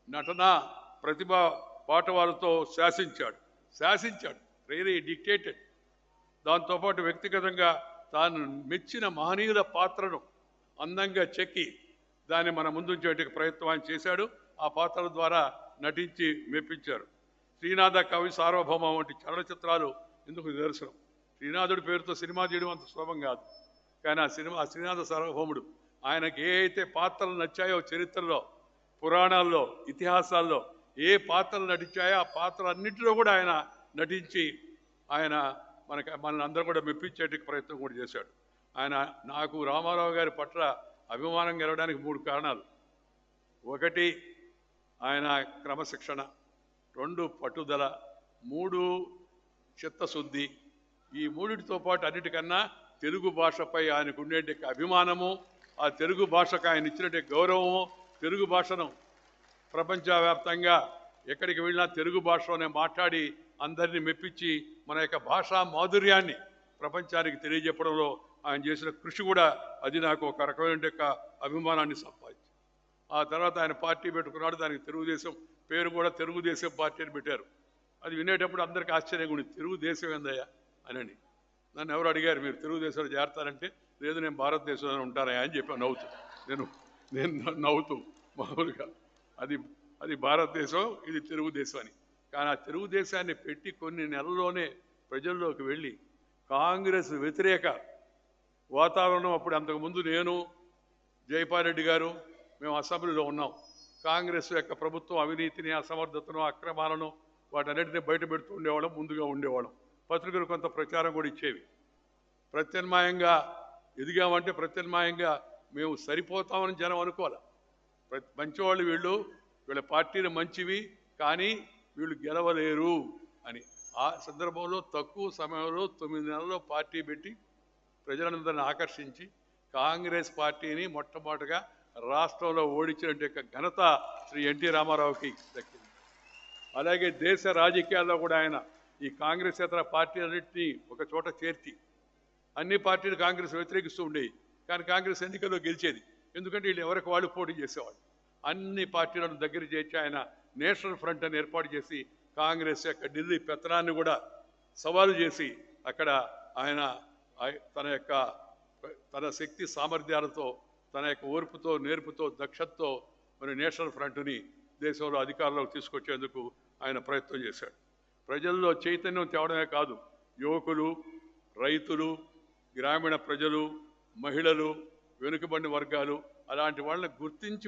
నటన ప్రతిభ పాటవాలతో శాసించాడు really dictated. దాంతోపాటు వ్యక్తిగతంగా తాను మెచ్చిన మహనీయుల పాత్రను అందంగా చెక్కి దాన్ని మన ముందుంచేటికి ప్రయత్నం ఆయన చేశాడు. ఆ పాత్రల ద్వారా నటించి మెప్పించారు. శ్రీనాథ కవి సార్వభౌమ వంటి చలనచిత్రాలు ఎందుకు నిదర్శనం. శ్రీనాథుడి పేరుతో సినిమా చేయడం అంత సులభం కాదు. కానీ ఆ శ్రీనాథ సార్వభౌముడు ఆయనకి ఏ అయితే పాత్రలు నచ్చాయో చరిత్రలో, పురాణాల్లో, ఇతిహాసాల్లో ఏ పాత్రలు నటించాయో ఆ పాత్రలన్నింటిలో కూడా ఆయన నటించి ఆయన మనల్ని అందరూ కూడా మెప్పించేటికి ప్రయత్నం కూడా చేశాడు. నాకు రామారావు గారి పట్ల అభిమానం కలగడానికి 3 కారణాలు. 1 ఆయన క్రమశిక్షణ, 2 పట్టుదల, 3 చిత్తశుద్ధి. ఈ 3టితో పాటు అన్నిటికన్నా తెలుగు భాషపై ఆయనకు ఉండే అభిమానము, ఆ తెలుగు భాషకు ఆయన ఇచ్చినట్టు గౌరవము, తెలుగు భాషను ప్రపంచవ్యాప్తంగా ఎక్కడికి వెళ్ళినా తెలుగు భాషలోనే మాట్లాడి అందరినీ మెప్పించి మన యొక్క భాషా మాధుర్యాన్ని ప్రపంచానికి తెలియజెప్పడంలో ఆయన చేసిన కృషి కూడా అది నాకు ఒక రకమైన అభిమానాన్ని సంపాదించింది. ఆ తర్వాత ఆయన పార్టీ పెట్టుకున్నాడు. దానికి తెలుగుదేశం పేరు కూడా తెలుగుదేశం పార్టీ అని పెట్టారు. అది వినేటప్పుడు అందరికీ ఆశ్చర్యంగా ఉంది. తెలుగుదేశం ఏందయ్యా అని నన్ను ఎవరు అడిగారు, మీరు తెలుగుదేశంలో చేరతారంటే లేదు నేను భారతదేశంలో ఉంటానయ్యా అని చెప్పి నేను నవ్వుతూ మామూలుగా అది భారతదేశం, ఇది తెలుగుదేశం అని. కానీ ఆ తెలుగుదేశాన్ని పెట్టి కొన్ని నెలల్లోనే ప్రజల్లోకి వెళ్ళి కాంగ్రెస్ వ్యతిరేక వాతావరణం అప్పుడు అంతకుముందు నేను జైపాల్ రెడ్డి గారు మేము అసెంబ్లీలో ఉన్నాం. కాంగ్రెస్ యొక్క ప్రభుత్వం అవినీతిని, అసమర్థతను, అక్రమాలను వాటన్నిటిని బయట పెడుతూ ఉండేవాళ్ళం, ముందుగా ఉండేవాళ్ళం. పత్రికలు కొంత ప్రచారం కూడా ఇచ్చేవి. ప్రత్యామ్నాయంగా ఎదిగామంటే ప్రత్యామ్నాయంగా మేము సరిపోతామని జనం అనుకోవాలి. మంచివాళ్ళు వీళ్ళ పార్టీలు మంచివి కానీ వీళ్ళు గెలవలేరు అని. ఆ సందర్భంలో తక్కువ సమయంలో 9 నెలల్లో పార్టీ పెట్టి ప్రజలందరిని ఆకర్షించి కాంగ్రెస్ పార్టీని మొట్టమొదటిగా రాష్ట్రంలో ఓడించినట్టు ఘనత శ్రీ ఎన్టీ రామారావుకి దక్కింది. అలాగే దేశ రాజకీయాల్లో కూడా ఆయన ఈ కాంగ్రెస్ ఇతర పార్టీలన్నింటినీ ఒక చోట చేర్చి, అన్ని పార్టీలు కాంగ్రెస్ వ్యతిరేకిస్తూ ఉండేవి కానీ కాంగ్రెస్ ఎన్నికల్లో గెలిచేది. ఎందుకంటే వీళ్ళు ఎవరికి వాళ్ళు పోటీ చేసేవాళ్ళు. అన్ని పార్టీలను దగ్గర చేర్చి ఆయన నేషనల్ ఫ్రంట్ అని ఏర్పాటు చేసి కాంగ్రెస్ యొక్క ఢిల్లీ పెత్తనాన్ని కూడా సవాలు చేసి అక్కడ ఆయన తన శక్తి సామర్థ్యాలతో, తన యొక్క ఓర్పుతో, నేర్పుతో, దక్షతతో మరి నేషనల్ ఫ్రంట్ని దేశంలో అధికారంలోకి తీసుకొచ్చేందుకు ఆయన ప్రయత్నం చేశాడు. ప్రజల్లో చైతన్యం తేవడమే కాదు, యువకులు, రైతులు, గ్రామీణ ప్రజలు, మహిళలు, వెనుకబడిన వర్గాలు అలాంటి వాళ్ళని గుర్తించి